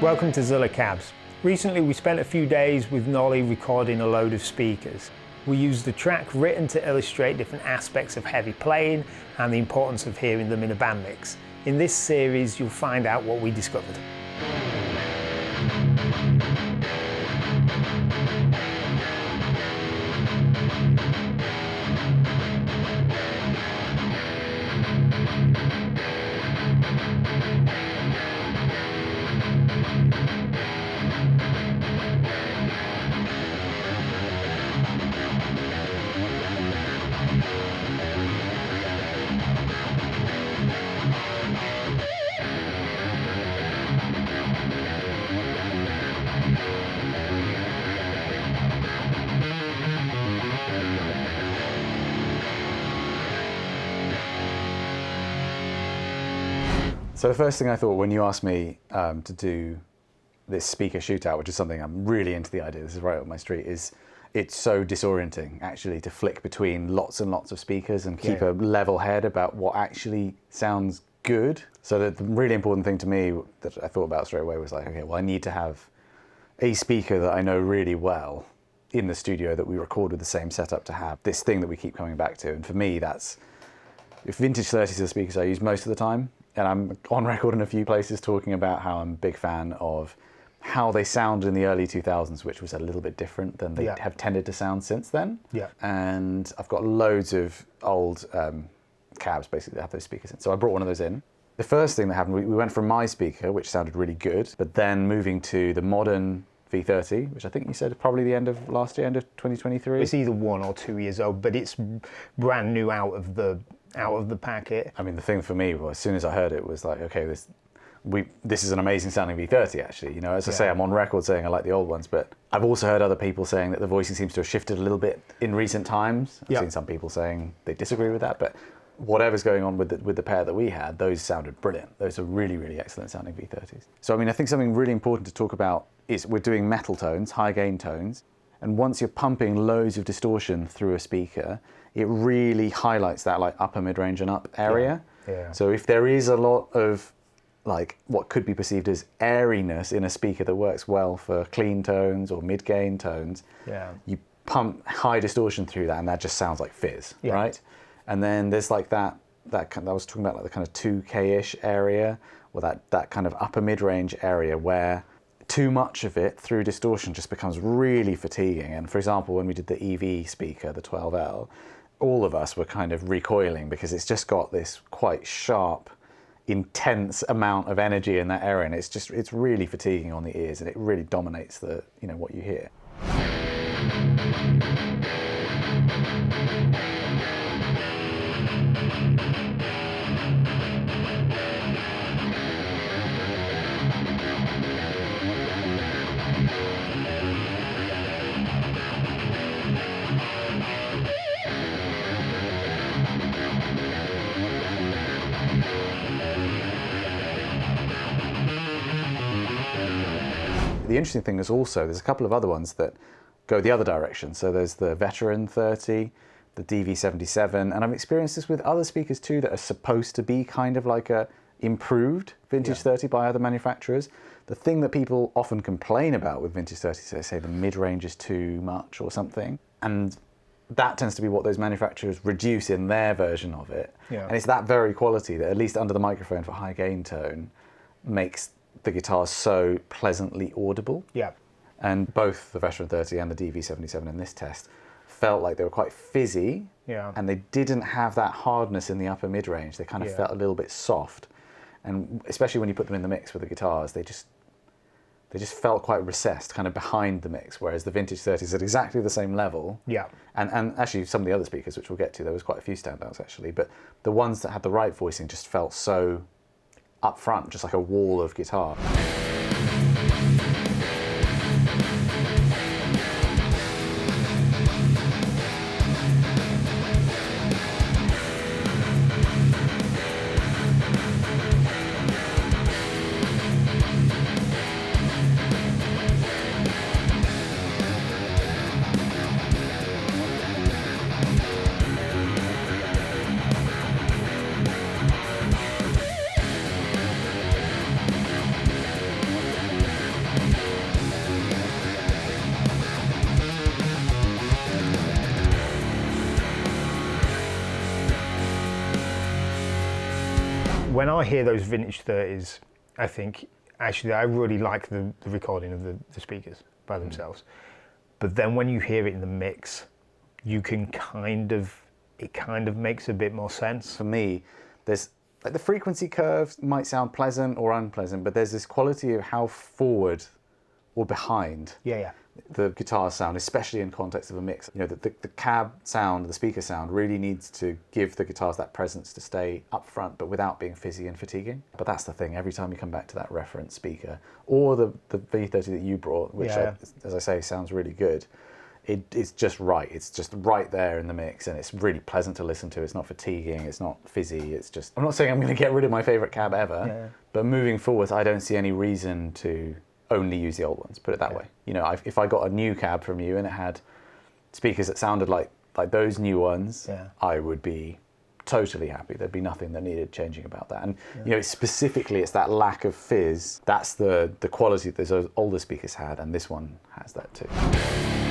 Welcome to Zilla Cabs. Recently we spent a few days with Nolly recording a load of speakers. We used the track written to illustrate different aspects of heavy playing and the importance of hearing them in a band mix. In this series you'll find out what we discovered. So the first thing I thought when you asked me to do this speaker shootout, which is something I'm really into the idea, this is right up my street, is it's so disorienting actually to flick between lots and lots of speakers and keep a level head about what actually sounds good. So the really important thing to me that I thought about straight away was like, okay, well I need to have a speaker that I know really well in the studio that we record with the same setup to have this thing that we keep coming back to. And for me that's, if Vintage 30s are the speakers I use most of the time, and I'm on record in a few places talking about how I'm a big fan of how they sound in the early 2000s, which was a little bit different than they have tended to sound since then. And I've got loads of old cabs basically that have those speakers in. So I brought one of those in. The first thing that happened, we went from my speaker, which sounded really good, but then moving to the modern V30, which I think you said probably the end of last year, end of 2023. It's either 1 or 2 years old, but it's brand new out of the packet. I mean, the thing for me was, as soon as I heard it, was like, okay, this is an amazing sounding V30 actually. You know, as I say, I'm on record saying I like the old ones, but I've also heard other people saying that the voicing seems to have shifted a little bit in recent times. I've seen some people saying they disagree with that, but whatever's going on with the pair that we had, those sounded brilliant. Those are really, really excellent sounding V30s. So I mean, I think something really important to talk about is we're doing metal tones, high gain tones, and once you're pumping loads of distortion through a speaker, it really highlights that like upper mid-range and up area. So if there is a lot of like what could be perceived as airiness in a speaker that works well for clean tones or mid-gain tones, you pump high distortion through that and that just sounds like fizz, right? And then there's like that kind of, I was talking about like the kind of 2K-ish area, or that kind of upper mid-range area where too much of it through distortion just becomes really fatiguing. And for example, when we did the EV speaker, the 12L, all of us were kind of recoiling because it's just got this quite sharp, intense amount of energy in that area, and it's really fatiguing on the ears, and it really dominates the, you know, what you hear. The interesting thing is also, there's a couple of other ones that go the other direction. So there's the Veteran 30, the DV77, and I've experienced this with other speakers too that are supposed to be kind of like a improved Vintage 30 by other manufacturers. The thing that people often complain about with Vintage 30 is they say the mid-range is too much or something. And that tends to be what those manufacturers reduce in their version of it. And it's that very quality that, at least under the microphone for high gain tone, makes the guitars so pleasantly audible. And both the Veteran 30 and the DV77 in this test felt like they were quite fizzy, and they didn't have that hardness in the upper mid-range. They kind of felt a little bit soft. And especially when you put them in the mix with the guitars, they just felt quite recessed, kind of behind the mix, whereas the Vintage 30s at exactly the same level. And actually some of the other speakers, which we'll get to, there was quite a few standouts actually, but the ones that had the right voicing just felt so up front, just like a wall of guitar. when I hear those vintage 30s, I think actually I really like the recording of the speakers by themselves. But then when you hear it in the mix, you can it kind of makes a bit more sense. For me, there's like the frequency curves might sound pleasant or unpleasant, but there's this quality of how forward or behind the guitar sound, especially in context of a mix. You know, the cab sound, the speaker sound really needs to give the guitars that presence to stay up front, but without being fizzy and fatiguing. But that's the thing, every time you come back to that reference speaker, or the V30 that you brought, which as I say, sounds really good, it's just right. It's just right there in the mix, and it's really pleasant to listen to. It's not fatiguing, it's not fizzy, it's just... I'm not saying I'm going to get rid of my favourite cab ever, but moving forward, I don't see any reason to only use the old ones, put it that way. You know, if I got a new cab from you and it had speakers that sounded like those new ones, I would be totally happy. There'd be nothing that needed changing about that. And you know, specifically, it's that lack of fizz. That's the quality that those older speakers had, and this one has that too.